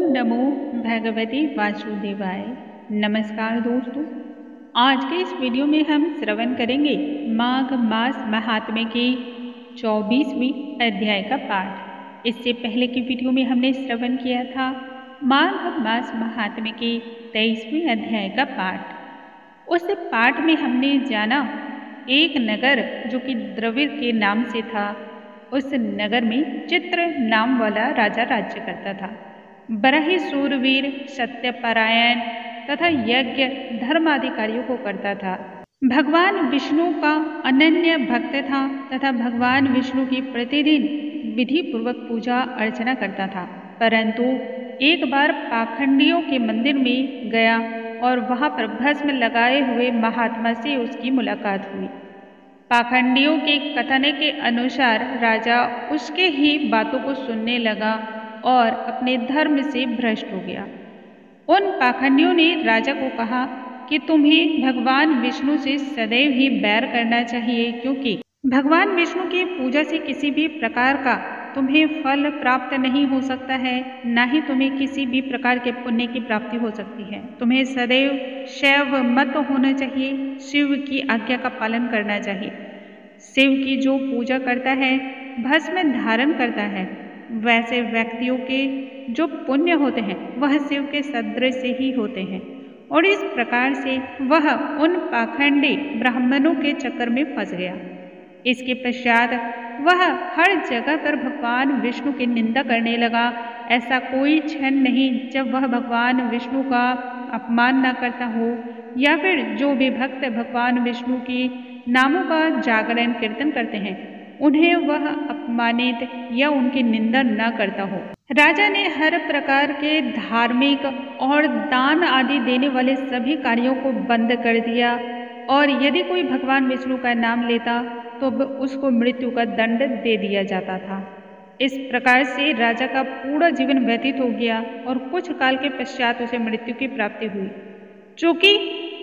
नमो भगवते वासुदेवाय। नमस्कार दोस्तों, आज के इस वीडियो में हम श्रवण करेंगे माघ मास महात्म्य के 24वें अध्याय का पाठ। इससे पहले की वीडियो में हमने श्रवण किया था माघ मास महात्म्य के 23वें अध्याय का पाठ। उस पाठ में हमने जाना एक नगर जो कि द्रविड़ के नाम से था, उस नगर में चित्र नाम वाला राजा राज्य करता था। बड़ा सूरवीर, सत्यपरायण तथा यज्ञ धर्माधिकारियों को करता था। भगवान विष्णु का अनन्य भक्त था तथा भगवान विष्णु की प्रतिदिन विधि पूर्वक पूजा अर्चना करता था। परंतु एक बार पाखंडियों के मंदिर में गया और वहां पर भस्म लगाए हुए महात्मा से उसकी मुलाकात हुई। पाखंडियों के कथन के अनुसार राजा उसके ही बातों को सुनने लगा और अपने धर्म से भ्रष्ट हो गया। उन पाखंडियों ने राजा को कहा कि तुम्हें भगवान विष्णु से सदैव ही बैर करना चाहिए, क्योंकि भगवान विष्णु की पूजा से किसी भी प्रकार का तुम्हें फल प्राप्त नहीं हो सकता है, ना ही तुम्हें किसी भी प्रकार के पुण्य की प्राप्ति हो सकती है। तुम्हें सदैव शैव मत होना चाहिए, शिव की आज्ञा का पालन करना चाहिए। शिव की जो पूजा करता है, भस्म धारण करता है, वैसे व्यक्तियों के जो पुण्य होते हैं वह शिव के सदृश से ही होते हैं। और इस प्रकार से वह उन पाखंडी ब्राह्मणों के चक्कर में फंस गया। इसके पश्चात वह हर जगह पर भगवान विष्णु की निंदा करने लगा। ऐसा कोई क्षण नहीं जब वह भगवान विष्णु का अपमान न करता हो, या फिर जो भी भक्त भगवान विष्णु की नामों का जागरण कीर्तन करते हैं उन्हें वह अपमानित या उनकी निंदा न करता हो। राजा ने हर प्रकार के धार्मिक और दान आदि देने वाले सभी कार्यों को बंद कर दिया, और यदि कोई भगवान विष्णु का नाम लेता तो उसको मृत्यु का दंड दे दिया जाता था। इस प्रकार से राजा का पूरा जीवन व्यतीत हो गया और कुछ काल के पश्चात उसे मृत्यु की प्राप्ति हुई। चूंकि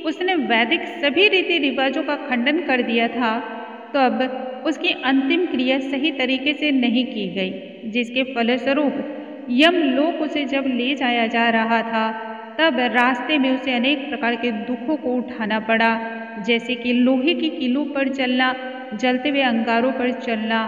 उसने वैदिक सभी रीति रिवाजों का खंडन कर दिया था, तो अब उसकी अंतिम क्रिया सही तरीके से नहीं की गई, जिसके फलस्वरूप यमलोक उसे जब ले जाया जा रहा था तब रास्ते में उसे अनेक प्रकार के दुखों को उठाना पड़ा, जैसे कि लोहे की कीलों पर चलना, जलते हुए अंगारों पर चलना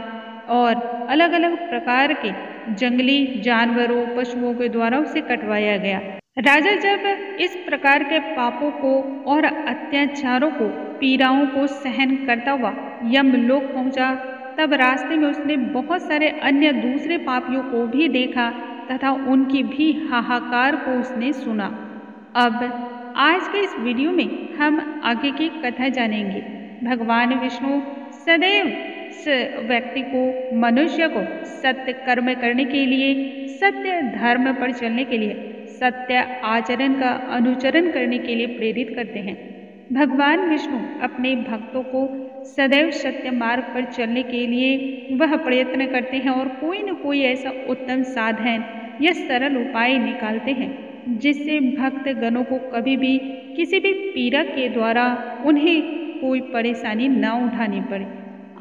और अलग अलग प्रकार के जंगली जानवरों, पशुओं के द्वारा उसे कटवाया गया। राजा जब इस प्रकार के पापों को और अत्याचारों को, पीड़ाओं को सहन करता हुआ यमलोक पहुंचा, तब रास्ते में उसने बहुत सारे अन्य दूसरे पापियों को भी देखा तथा उनकी भी हाहाकार को उसने सुना। अब आज के इस वीडियो में हम आगे की कथा जानेंगे। भगवान विष्णु सदैव व्यक्ति को, मनुष्य को सत्य कर्म करने के लिए, सत्य धर्म पर चलने के लिए, सत्य आचरण का अनुचरण करने के लिए प्रेरित करते हैं। भगवान विष्णु अपने भक्तों को सदैव सत्य मार्ग पर चलने के लिए वह प्रयत्न करते हैं और कोई न कोई ऐसा उत्तम साधन या सरल उपाय निकालते हैं जिससे भक्त गणों को कभी भी किसी भी पीड़ा के द्वारा उन्हें कोई परेशानी न उठानी पड़े।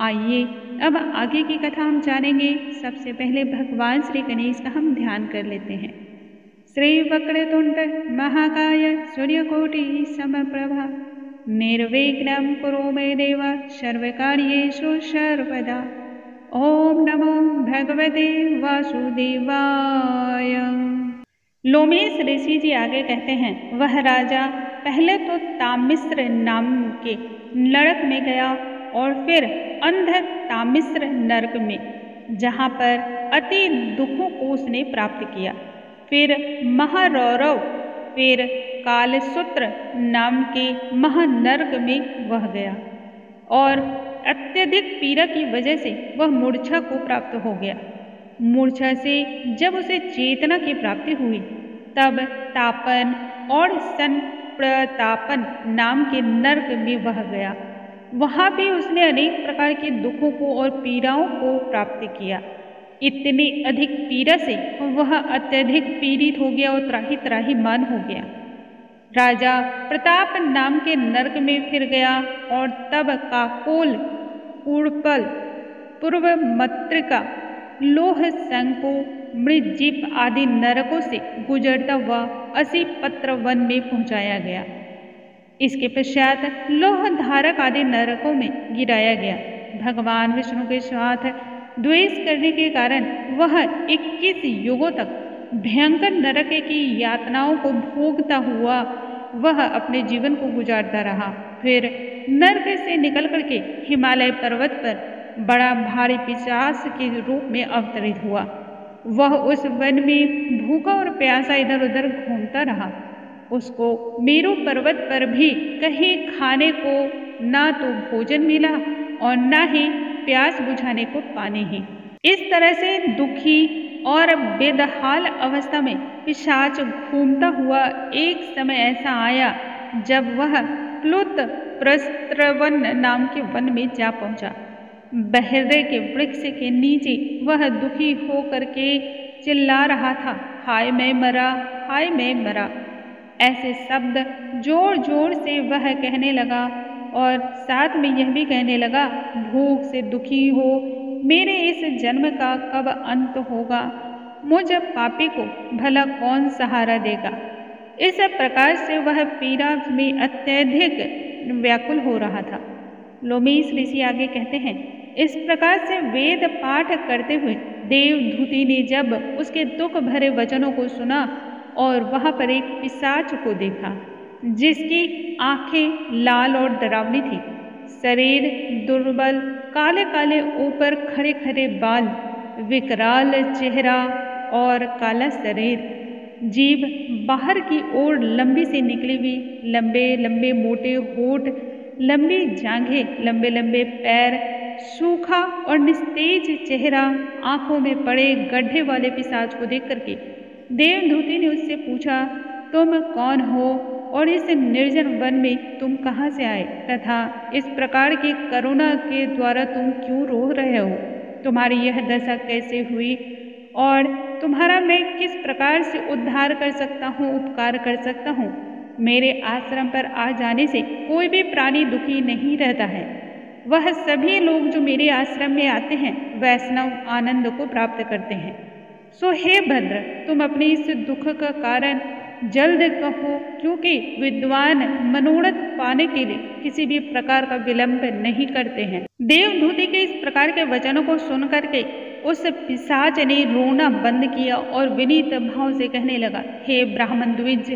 आइए अब आगे की कथा हम जानेंगे। सबसे पहले भगवान श्री गणेश का हम ध्यान कर लेते हैं। श्री वक्रतुंड महाकाय सूर्यकोटि समप्रभा निर्विघ्नं कुरु मे देव सर्वकार्येषु सर्वदा। ओम नमो भगवते वासुदेवाय। लोमेश ऋषि जी आगे कहते हैं, वह राजा पहले तो तामिश्र नाम के नरक में गया और फिर अंध तामिश्र नरक में, जहाँ पर अति दुखों को उसने प्राप्त किया। फिर महारौरव, फिर कालसूत्र नाम के महानर्क में वह गया और अत्यधिक पीड़ा की वजह से वह मूर्छा को प्राप्त हो गया। मूर्छा से जब उसे चेतना की प्राप्ति हुई तब तापन और संप्रतापन नाम के नर्क में वह गया। वहाँ भी उसने अनेक प्रकार के दुखों को और पीड़ाओं को प्राप्त किया। इतनी अधिक पीड़ा से वह अत्यधिक पीड़ित हो गया और त्राही त्राहीमाम हो गया। राजा प्रताप नाम के नरक में फिर गया और तब काकोल, पूर्पल, पूर्व मत्रिका, लोह शंको मृज्जीप आदि नरकों से गुजरता हुआ असीपत्र वन में पहुंचाया गया। इसके पश्चात लोह धारक आदि नरकों में गिराया गया। भगवान विष्णु के साथ द्वेष करने के कारण वह 21 युगों तक भयंकर नरक की यातनाओं को भोगता हुआ वह अपने जीवन को गुजारता रहा। फिर नरक से निकल करके हिमालय पर्वत पर बड़ा भारी पिशाच के रूप में अवतरित हुआ। वह उस वन में भूखा और प्यासा इधर उधर घूमता रहा। उसको मेरू पर्वत पर भी कहीं खाने को ना तो भोजन मिला और ना ही प्यास बुझाने को पानी ही। इस तरह से दुखी और बेदहाल अवस्था में पिशाच घूमता हुआ एक समय ऐसा आया जब वह प्लुत प्रस्त्रवन नाम के वन में जा पहुंचा। बहरे के वृक्ष के नीचे वह दुखी हो करके चिल्ला रहा था, हाय मैं मरा, हाय मैं मरा। ऐसे शब्द जोर जोर से वह कहने लगा और साथ में यह भी कहने लगा, भूख से दुखी हो, मेरे इस जन्म का कब अंत होगा, मुझ पापी को भला कौन सहारा देगा। इस प्रकार से वह पीड़ा में अत्यधिक व्याकुल हो रहा था। लोमेश ऋषि आगे कहते हैं, इस प्रकार से वेद पाठ करते हुए देवधूति ने जब उसके दुख भरे वचनों को सुना और वहां पर एक पिशाच को देखा जिसकी आंखें लाल और डरावनी थी, शरीर दुर्बल, काले काले ऊपर खड़े खड़े बाल, विकराल चेहरा और काला शरीर, जीभ बाहर की ओर लंबी से निकली हुई, लंबे लंबे मोटे होठ, लंबी जांघें, लंबे लंबे पैर, सूखा और निस्तेज चेहरा, आंखों में पड़े गड्ढे वाले पिशाच को देख करके देवधूति ने उससे पूछा, तुम कौन हो और इस निर्जन वन में तुम कहाँ से आए तथा इस प्रकार की करुणा के द्वारा तुम क्यों रो रहे हो? तुम्हारी यह दशा कैसे हुई और तुम्हारा मैं किस प्रकार से उद्धार कर सकता हूँ, उपकार कर सकता हूँ? मेरे आश्रम पर आ जाने से कोई भी प्राणी दुखी नहीं रहता है। वह सभी लोग जो मेरे आश्रम में आते हैं वैष्णव आनंद को प्राप्त करते हैं। सो हे भद्र, तुम अपने इस दुख का कारण जल्द कहो, क्योंकि विद्वान मनोरथ पाने के लिए किसी भी प्रकार का विलंब नहीं करते हैं। देवधूति के इस प्रकार के वचनों को सुन करके उस पिशाच ने रोना बंद किया और विनीत भाव से कहने लगा, हे ब्राह्मण द्विज,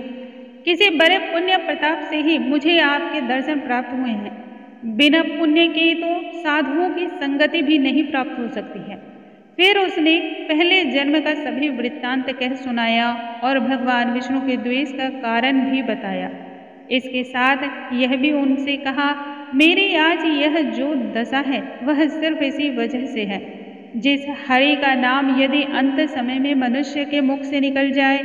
किसी बड़े पुण्य प्रताप से ही मुझे आपके दर्शन प्राप्त हुए हैं। बिना पुण्य के तो साधुओं की संगति भी नहीं प्राप्त हो सकती है। फिर उसने पहले जन्म का सभी वृत्तांत कह सुनाया और भगवान विष्णु के द्वेष का कारण भी बताया। इसके साथ यह भी उनसे कहा, मेरी आज यह जो दशा है वह सिर्फ इसी वजह से है। जिस हरि का नाम यदि अंत समय में मनुष्य के मुख से निकल जाए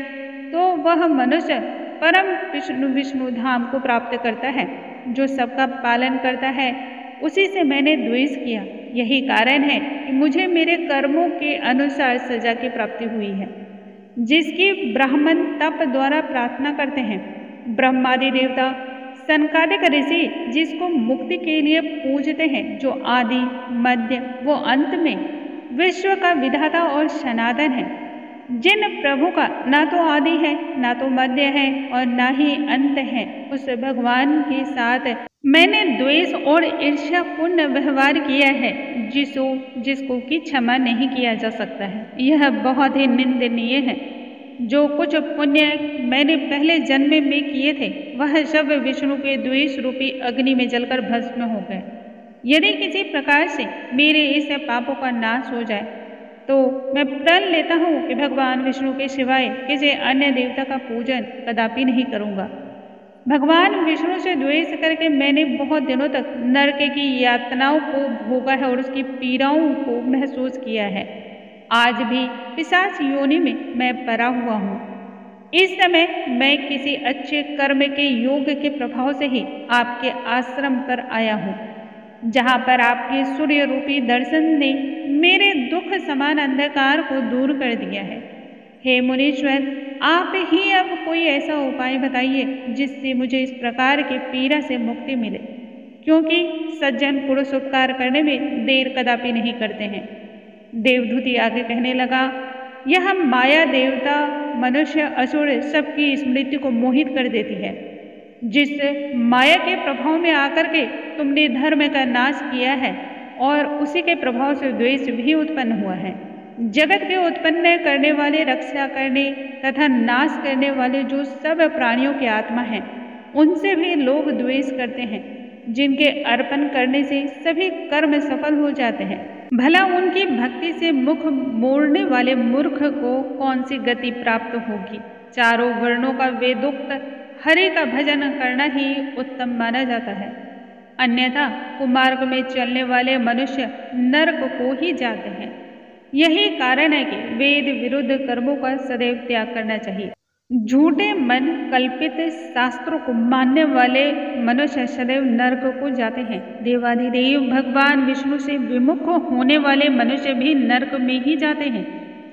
तो वह मनुष्य परम विष्णु धाम को प्राप्त करता है। जो सबका पालन करता है उसी से मैंने द्वेष किया। यही कारण है कि मुझे मेरे कर्मों के अनुसार सजा की प्राप्ति हुई है, जिसकी ब्राह्मण तप द्वारा प्रार्थना करते हैं। ब्रह्मादि देवता, सनकादिक ऋषि जिसको मुक्ति के लिए पूजते हैं, जो आदि मध्य वो अंत में विश्व का विधाता और सनातन है, जिन प्रभु का ना तो आदि है ना तो मध्य है और ना ही अंत है, उस भगवान के साथ मैंने द्वेष और ईर्ष्यापूर्ण व्यवहार किया है, जिसको कि क्षमा नहीं किया जा सकता है। यह बहुत ही निंदनीय है। जो कुछ पुण्य मैंने पहले जन्म में किए थे वह सब विष्णु के द्वेष रूपी अग्नि में जलकर भस्म हो गए। यदि किसी प्रकार से मेरे इस पापों का नाश हो जाए तो मैं प्रण लेता हूँ कि भगवान विष्णु के सिवाय किसी अन्य देवता का पूजन कदापि नहीं करूँगा। भगवान विष्णु से द्वेष करके मैंने बहुत दिनों तक नरक की यातनाओं को भोगा है और उसकी पीड़ाओं को महसूस किया है। आज भी पिशाच योनि में मैं पड़ा हुआ हूँ। इस समय मैं किसी अच्छे कर्म के योग के प्रभाव से ही आपके आश्रम पर आया हूँ, जहाँ पर आपके सूर्य रूपी दर्शन ने मेरे दुख समान अंधकार को दूर कर दिया है। हे मुनीश्वर, आप ही अब कोई ऐसा उपाय बताइए जिससे मुझे इस प्रकार की पीड़ा से मुक्ति मिले, क्योंकि सज्जन पुरुष उपकार करने में देर कदापि नहीं करते हैं। देवदूती आगे कहने लगा, यह माया देवता मनुष्य असुर सबकी स्मृति को मोहित कर देती है। जिस माया के प्रभाव में आकर के तुमने धर्म का नाश किया है और उसी के प्रभाव से द्वेष भी उत्पन्न हुआ है। जगत के उत्पन्न करने वाले, रक्षा करने तथा नाश करने वाले जो सब प्राणियों की आत्मा हैं, उनसे भी लोग द्वेष करते हैं, जिनके अर्पण करने से सभी कर्म सफल हो जाते हैं। भला उनकी भक्ति से मुख मोड़ने वाले मूर्ख को कौन सी गति प्राप्त होगी। चारों वर्णों का वेदोक्त हरि का भजन करना ही उत्तम माना जाता है, अन्यथा कुमार्ग में चलने वाले मनुष्य नरक को ही जाते हैं। यही कारण है कि वेद विरुद्ध कर्मों का सदैव त्याग करना चाहिए। झूठे मन कल्पित शास्त्रों को मानने वाले मनुष्य सदैव नरक को जाते हैं। देवाधिदेव भगवान विष्णु से विमुख होने वाले मनुष्य भी नरक में ही जाते हैं,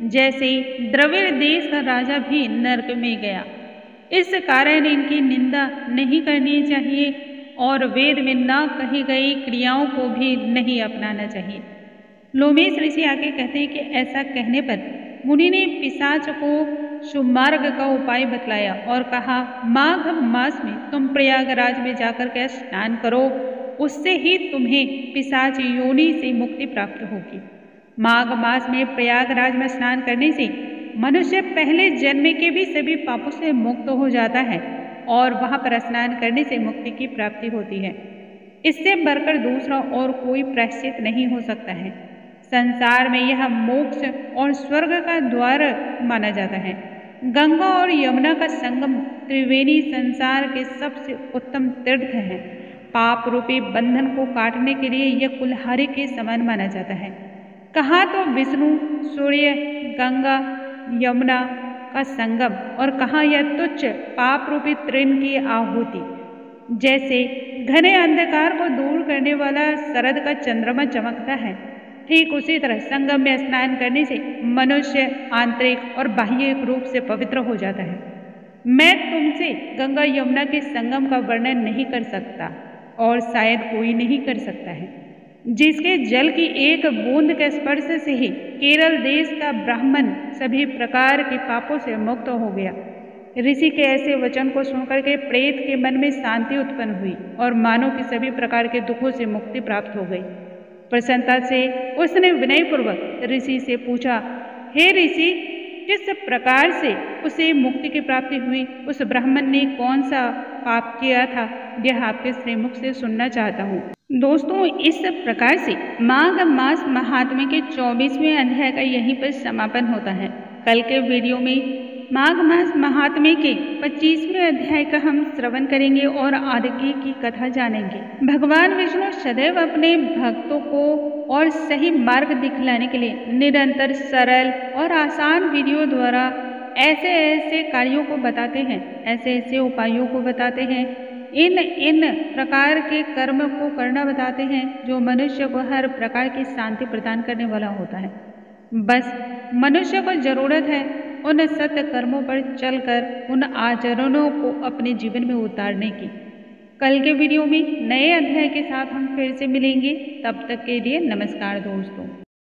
जैसे द्रविड़ देश का राजा भी नरक में गया। इस कारण इनकी निंदा नहीं करनी चाहिए और वेद में न कही गई क्रियाओं को भी नहीं अपनाना चाहिए। लोमेश ऋषि आगे कहते हैं कि ऐसा कहने पर मुनि ने पिशाच को सुमार्ग का उपाय बतलाया और कहा, माघ मास में तुम प्रयागराज में जाकर के स्नान करो, उससे ही तुम्हें पिशाच योनि से मुक्ति प्राप्त होगी। माघ मास में प्रयागराज में स्नान करने से मनुष्य पहले जन्म के भी सभी पापों से मुक्त हो जाता है और वहां पर स्नान करने से मुक्ति की प्राप्ति होती है। इससे बढ़कर दूसरा और कोई प्रायश्चित नहीं हो सकता है। संसार में यह मोक्ष और स्वर्ग का द्वार माना जाता है। गंगा और यमुना का संगम त्रिवेणी संसार के सबसे उत्तम तीर्थ है। पाप रूपी बंधन को काटने के लिए यह कुल्हाड़ी के समान माना जाता है। कहाँ तो विष्णु, सूर्य, गंगा, यमुना का संगम और कहाँ यह तुच्छ पाप रूपी तृण की आहुति। जैसे घने अंधकार को दूर करने वाला शरद का चंद्रमा चमकता है, ठीक उसी तरह संगम में स्नान करने से मनुष्य आंतरिक और बाह्य रूप से पवित्र हो जाता है। मैं तुमसे गंगा यमुना के संगम का वर्णन नहीं कर सकता और शायद कोई नहीं कर सकता है, जिसके जल की एक बूंद के स्पर्श से ही केरल देश का ब्राह्मण सभी प्रकार के पापों से मुक्त हो गया। ऋषि के ऐसे वचन को सुनकर के प्रेत के मन में शांति उत्पन्न हुई और मानव की सभी प्रकार के दुखों से मुक्ति प्राप्त हो गई। प्रसन्नता से उसने विनयपूर्वक ऋषि से पूछा, हे ऋषि, किस प्रकार से उसे मुक्ति की प्राप्ति हुई? उस ब्राह्मण ने कौन सा पाप किया था? यह आपके श्रीमुख से सुनना चाहता हूँ। दोस्तों, इस प्रकार से माघ मास महात्म्य के 24वें अध्याय का यहीं पर समापन होता है। कल के वीडियो में माघ मास महात्म्य के 25वें अध्याय का हम श्रवण करेंगे और आगे की कथा जानेंगे। भगवान विष्णु सदैव अपने भक्तों को और सही मार्ग दिखलाने के लिए निरंतर सरल और आसान वीडियो द्वारा ऐसे ऐसे कार्यों को बताते हैं, ऐसे ऐसे उपायों को बताते हैं, इन प्रकार के कर्म को करना बताते हैं जो मनुष्य को हर प्रकार की शांति प्रदान करने वाला होता है। बस मनुष्य को जरूरत है उन सत्य कर्मों पर चलकर उन आचरणों को अपने जीवन में उतारने की। कल के वीडियो में नए अध्याय के साथ हम फिर से मिलेंगे। तब तक के लिए नमस्कार दोस्तों।